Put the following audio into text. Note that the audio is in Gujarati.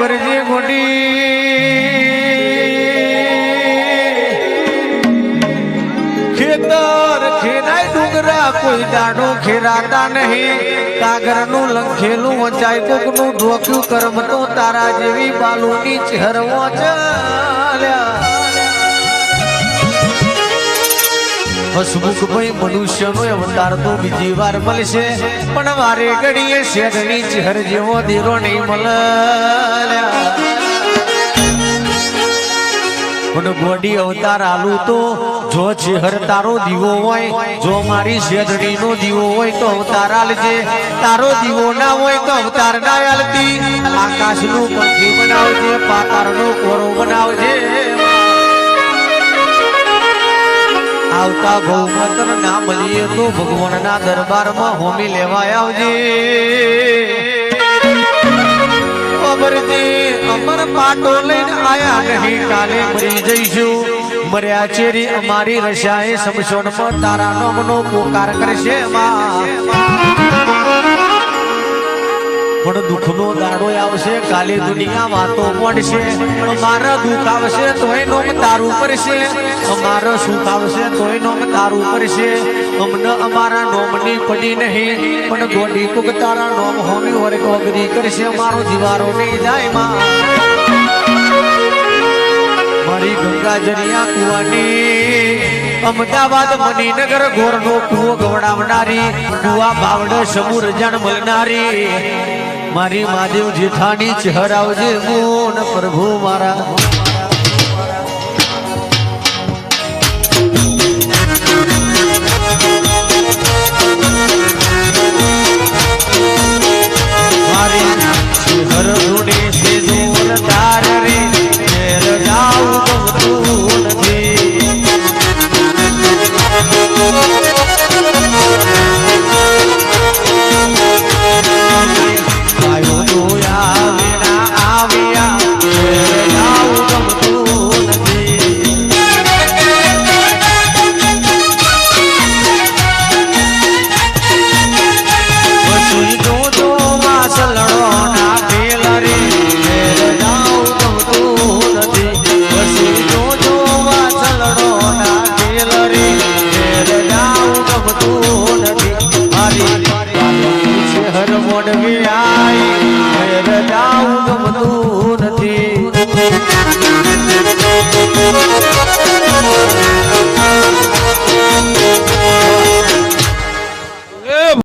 ભરજી ગોડી ખેતર ખેરાય ડુંગરા કોઈ દાડો ખેરાતા નહીં કાગરનું લંખેલું વંચાય કોકનું ઢોક્યું કર્મ તો તારા જેવી બાલુની ચહેરવો ચાલ્યા હસમુખ ભાઈ મનુષ્યનો અવતાર તો બીજી વાર મળશે પણ મારે ઘડીએ શેઠની ચહેર જેવો દીરો નહીં મળ્યા પણ ગોડી અવતાર આલું તો જો ચહેર તારો દીવો હોય જો મારી શેઠની નો દીવો હોય તો અવતાર આલજે તારો દીવો ના હોય તો અવતાર ના આલતી આકાશનું પંખી બનાવજે પાતાળનો કોરો બનાવજે આવતા બહુમત ના મળીએ તો ભગવાનના દરબારમાં હોમી લેવા આવજે અમર પાટો લઈને આયા નહીં કાલે મરી જઈશું મર્યા ચેરી અમારી રશાએ સમસોનમાં તારા નામનો પોકાર કરશે પણ દુઃખનો દાડો આવશે કાલે દુનિયા વાતો પડશે અમારા દુઃખ આવશે તોય નોમ તારું પડશે અમારો સુખ આવશે તોય નોમ તારું પડશે અમને અમારા નોમની પડી નહીં પણ ગોડી કુક તારા નોમ હોમી વર્ગ વગરી કરશે મારો જીવારો નહીં જાય માં મારી ગંગા જરિયા કુવાની અમદાવાદ મણિનગર ગોરનો કુવો ગવડાવનારી કુવા બાવડ સમૂર જણ મળનારી મારી મહાદેવ જેઠાની ચહેરાવજે મોન પ્રભુ મારા મારી ચહેર ધૂણી છે દૂર તાર રે ઘેર જાઉં ગમતું નથી